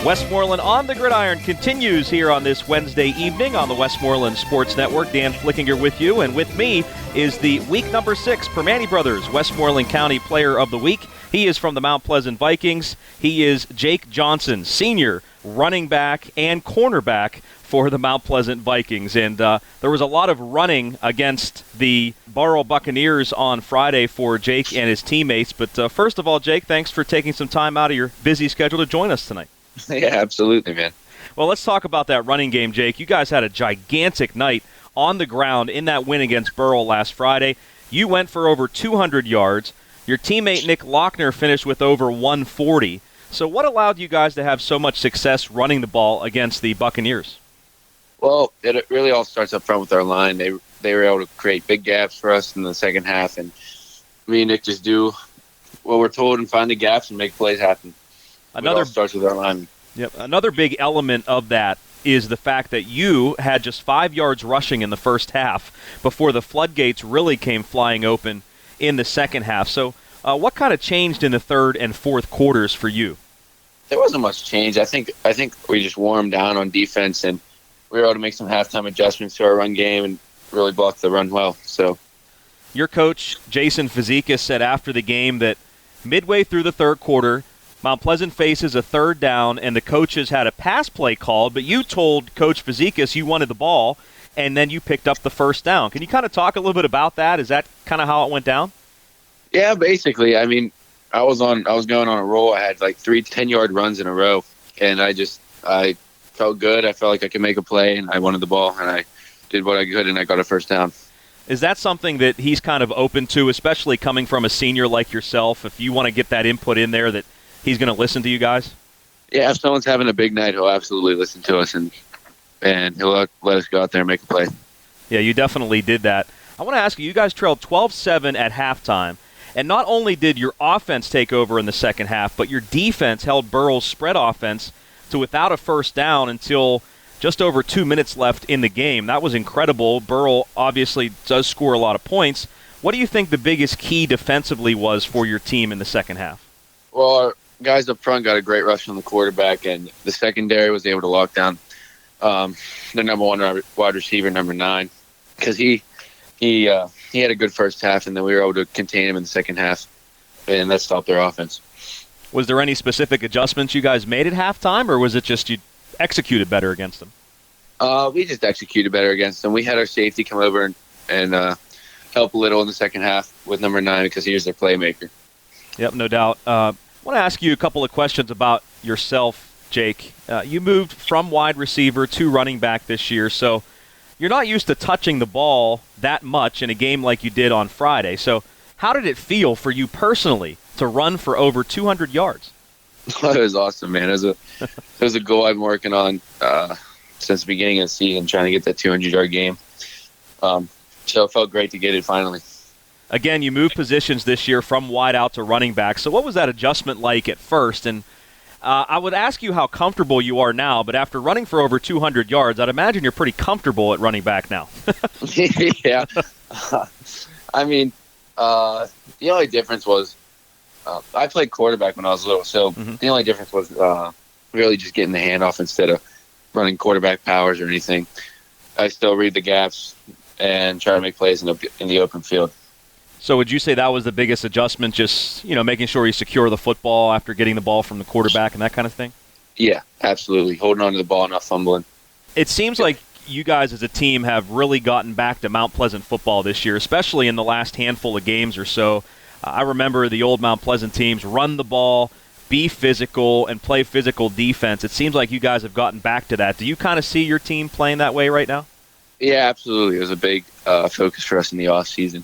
Westmoreland on the Gridiron continues here on this Wednesday evening on the Westmoreland Sports Network. Dan Flickinger with you, and with me is the week number 6 Permane Brothers Westmoreland County Player of the Week. He is from the Mount Pleasant Vikings. He is Jake Johnson, senior running back and cornerback for the Mount Pleasant Vikings. And there was a lot of running against the Borough Buccaneers on Friday for Jake and his teammates. But first of all, Jake, thanks for taking some time out of your busy schedule to join us tonight. Yeah, absolutely, man. Well, let's talk about that running game, Jake. You guys had a gigantic night on the ground in that win against Borough last Friday. You went for over 200 yards. Your teammate Nick Lochner finished with over 140. So what allowed you guys to have so much success running the ball against the Buccaneers? Well, it really all starts up front with our line. They were able to create big gaps for us in the second half, and me and Nick just do what we're told and find the gaps and make plays happen. It all starts with our line. Yep. Another big element of that is the fact that you had just 5 yards rushing in the first half before the floodgates really came flying open in the second half. So what kind of changed in the third and fourth quarters for you? There wasn't much change. I think we just warmed down on defense, and we were able to make some halftime adjustments to our run game and really block the run well. So, your coach, Jason Physicalness, said after the game that midway through the third quarter, Mount Pleasant faces a third down, and the coaches had a pass play called, but you told Coach Physicalness you wanted the ball, and then you picked up the first down. Can you kind of talk a little bit about that? Is that kind of how it went down? Yeah, basically. I mean, I was going on a roll. I had like 3 10-yard runs in a row, and I felt good. I felt like I could make a play, and I wanted the ball, and I did what I could, and I got a first down. Is that something that he's kind of open to, especially coming from a senior like yourself, if you want to get that input in there, that he's going to listen to you guys? Yeah, if someone's having a big night, he'll absolutely listen to us, and he'll let us go out there and make a play. Yeah, you definitely did that. I want to ask you, you guys trailed 12-7 at halftime, and not only did your offense take over in the second half, but your defense held Burrow's spread offense to without a first down until just over 2 minutes left in the game. That was incredible. Burrow obviously does score a lot of points. What do you think the biggest key defensively was for your team in the second half? Well, our guys up front got a great rush on the quarterback, and the secondary was able to lock down the number one wide receiver, number 9, because he had a good first half, and then we were able to contain him in the second half, and that stopped their offense. Was there any specific adjustments you guys made at halftime, or was it just you executed better against them? We just executed better against them. We had our safety come over and help a little in the second half with number 9 because he was their playmaker. Yep, no doubt. I want to ask you a couple of questions about yourself, Jake. You moved from wide receiver to running back this year, so you're not used to touching the ball that much in a game like you did on Friday. So how did it feel for you personally to run for over 200 yards? It was awesome, man. It was a goal I've been working on since the beginning of the season, trying to get that 200-yard game. So it felt great to get it finally. Again, you moved positions this year from wide out to running back. So what was that adjustment like at first? And I would ask you how comfortable you are now, but after running for over 200 yards, I'd imagine you're pretty comfortable at running back now. Yeah. I mean, the only difference was I played quarterback when I was little, so the only difference was really just getting the handoff instead of running quarterback powers or anything. I still read the gaps and try to make plays in the open field. So would you say that was the biggest adjustment, just making sure you secure the football after getting the ball from the quarterback and that kind of thing? Yeah, absolutely. Holding on to the ball, not fumbling. It seems like you guys as a team have really gotten back to Mount Pleasant football this year, especially in the last handful of games or so. I remember the old Mount Pleasant teams run the ball, be physical, and play physical defense. It seems like you guys have gotten back to that. Do you kind of see your team playing that way right now? Yeah, absolutely. It was a big focus for us in the offseason.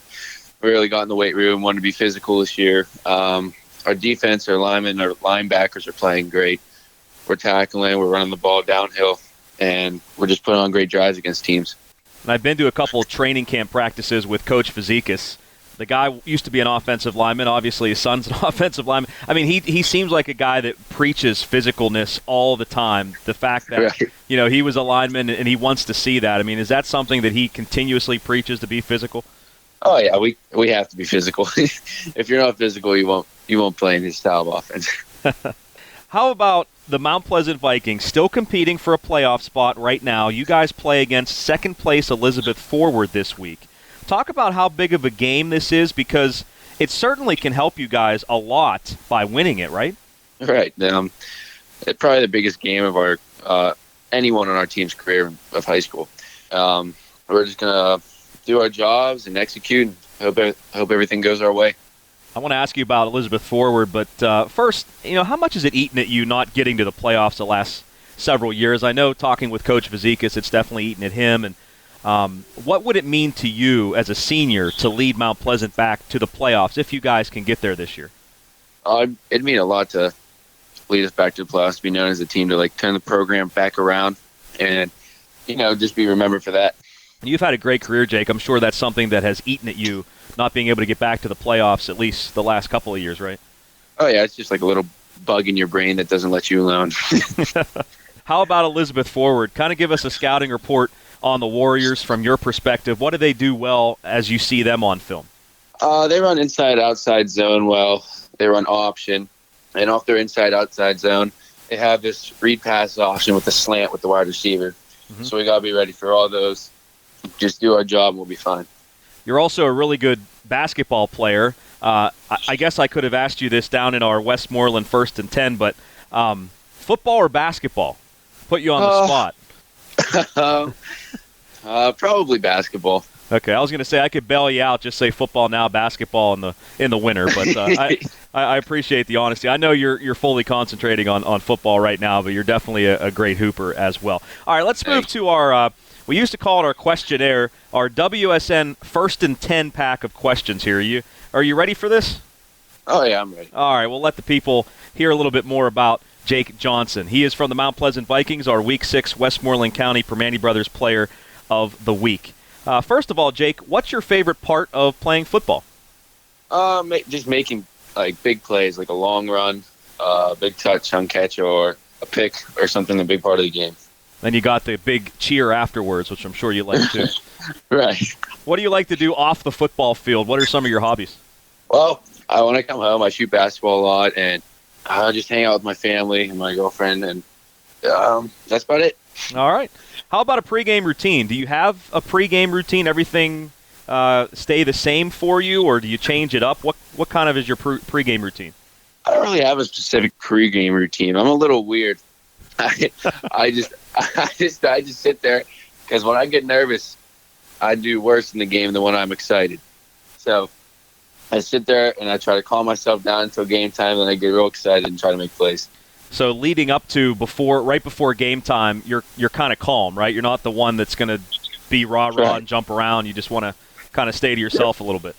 We really got in the weight room, wanted to be physical this year. Our defense, our linemen, our linebackers are playing great. We're tackling, we're running the ball downhill, and we're just putting on great drives against teams. And I've been to a couple of training camp practices with Coach Physicalness. The guy used to be an offensive lineman. Obviously, his son's an offensive lineman. I mean, he seems like a guy that preaches physicalness all the time. The fact that, right. He was a lineman and he wants to see that. I mean, is that something that he continuously preaches, to be physical? Oh, yeah, we have to be physical. If you're not physical, you won't play in his style of offense. How about the Mount Pleasant Vikings still competing for a playoff spot right now. You guys play against second-place Elizabeth Forward this week. Talk about how big of a game this is, because it certainly can help you guys a lot by winning it, right? Right. It's probably the biggest game of our anyone on our team's career of high school. We're just going to do our jobs and execute and hope everything goes our way. I want to ask you about Elizabeth Forward, but first, how much has it eaten at you not getting to the playoffs the last several years? I know, talking with Coach Physicalness, it's definitely eaten at him. And what would it mean to you as a senior to lead Mount Pleasant back to the playoffs if you guys can get there this year? It'd mean a lot to lead us back to the playoffs, to be known as a team, to turn the program back around and, just be remembered for that. You've had a great career, Jake. I'm sure that's something that has eaten at you, not being able to get back to the playoffs at least the last couple of years, right? Oh, yeah. It's just like a little bug in your brain that doesn't let you alone. How about Elizabeth Forward? Kind of give us a scouting report on the Warriors from your perspective. What do they do well as you see them on film? They run inside-outside zone well. They run option. And off their inside-outside zone, they have this read pass option with the slant with the wide receiver. Mm-hmm. So we got to be ready for all those. Just do our job and we'll be fine. You're also a really good basketball player. I guess I could have asked you this down in our Westmoreland 1st and 10, but football or basketball? Put you on the spot. Probably basketball. Okay, I was going to say I could bail you out, just say football now, basketball in the winter, but I appreciate the honesty. I know you're fully concentrating on football right now, but you're definitely a great hooper as well. All right, let's move to our we used to call it our questionnaire, our WSN 1st and 10 pack of questions here. Are you ready for this? Oh, yeah, I'm ready. All right, we'll let the people hear a little bit more about Jake Johnson. He is from the Mount Pleasant Vikings, our Week 6 Westmoreland County Permanente Brothers Player of the Week. First of all, Jake, what's your favorite part of playing football? Just making big plays, like a long run, big touchdown catch, or a pick, or something. A big part of the game. Then you got the big cheer afterwards, which I'm sure you like too. Right. What do you like to do off the football field? What are some of your hobbies? Well, when I come home, I shoot basketball a lot, and I just hang out with my family and my girlfriend, and that's about it. All right. How about a pregame routine? Do you have a pregame routine? Everything stay the same for you, or do you change it up? What kind of is your pregame routine? I don't really have a specific pregame routine. I'm a little weird. I just sit there, because when I get nervous, I do worse in the game than when I'm excited. So I sit there and I try to calm myself down until game time, and I get real excited and try to make plays. So leading up to right before game time, you're kind of calm, right? You're not the one that's going to be rah-rah and jump around. You just want to kind of stay to yourself a little bit.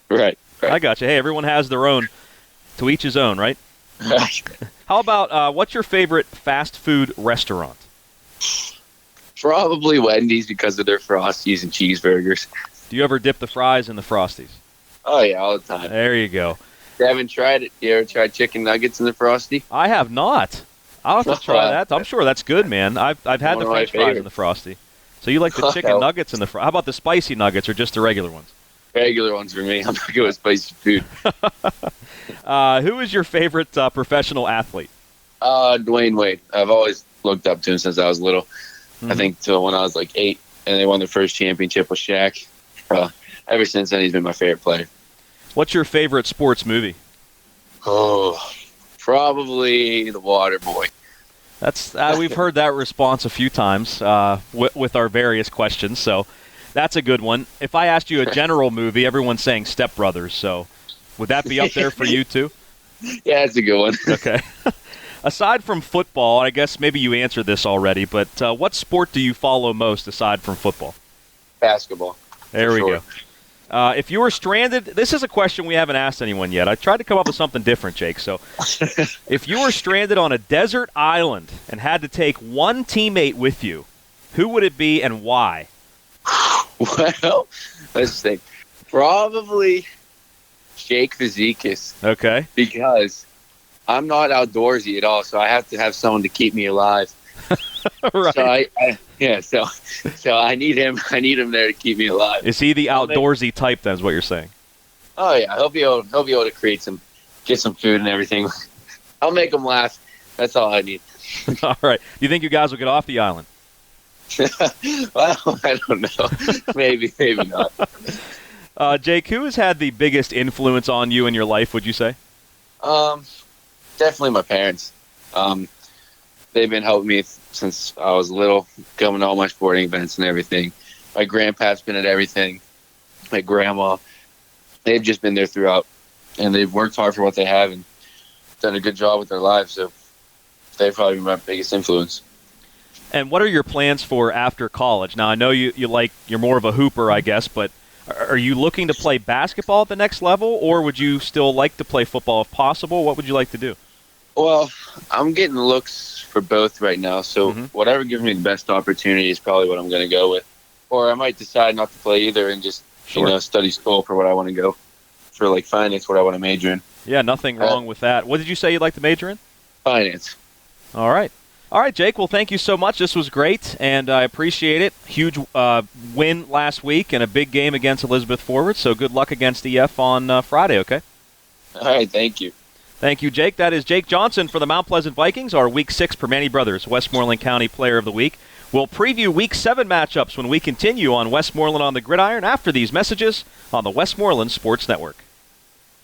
Right. I got you. Hey, everyone has their own, to each his own, right? How about what's your favorite fast food restaurant? Probably Wendy's, because of their Frosties and cheeseburgers. Do you ever dip the fries in the Frosties? Oh, yeah, all the time. There you go. You haven't tried it? You ever tried chicken nuggets in the Frosty? I have not. I'll have to try that. I'm sure that's good, man. I've had the French fries in the Frosty. So you like the chicken nuggets in the Frosty. How about the spicy nuggets, or just the regular ones? Regular ones for me. I'm not good with spicy food. Who is your favorite professional athlete? Dwayne Wade. I've always looked up to him since I was little. Mm-hmm. I think till when I was 8, and they won their first championship with Shaq. Ever since then, he's been my favorite player. What's your favorite sports movie? Oh, probably The Water Boy. That's we've heard that response a few times with our various questions, so that's a good one. If I asked you a general movie, everyone's saying Step Brothers, so would that be up there for you too? Yeah, that's a good one. Okay. Aside from football, I guess maybe you answered this already, but what sport do you follow most aside from football? Basketball. There we go. If you were stranded, this is a question we haven't asked anyone yet. I tried to come up with something different, Jake. So if you were stranded on a desert island and had to take one teammate with you, who would it be and why? Well, let's think. Probably Jake Physicalness. Okay. Because I'm not outdoorsy at all, so I have to have someone to keep me alive. Right. So I need him. I need him there to keep me alive. Is he the outdoorsy type? Then is what you're saying? Oh yeah, he'll be able to get some food and everything. I'll make him laugh. That's all I need. All right. Do you think you guys will get off the island? Well, I don't know. Maybe not. Jake, who has had the biggest influence on you in your life, would you say? Definitely my parents. They've been helping me since I was little, coming to all my sporting events and everything. My grandpa's been at everything. My grandma, they've just been there throughout, and they've worked hard for what they have and done a good job with their lives. So they've probably been my biggest influence. And what are your plans for after college? Now, I know you're more of a hooper, I guess, but are you looking to play basketball at the next level, or would you still like to play football if possible? What would you like to do? Well, I'm getting looks for both right now, so whatever gives me the best opportunity is probably what I'm going to go with. Or I might decide not to play either and just study school for what I want to go for, like finance, what I want to major in. Yeah, nothing wrong with that. What did you say you'd like to major in? Finance. All right, Jake. Well, thank you so much. This was great, and I appreciate it. Huge win last week and a big game against Elizabeth Forward, so good luck against EF on Friday, okay? All right, thank you. Thank you, Jake. That is Jake Johnson for the Mount Pleasant Vikings, our Week 6 Permane Brothers Westmoreland County Player of the Week. We'll preview Week 7 matchups when we continue on Westmoreland on the Gridiron after these messages on the Westmoreland Sports Network.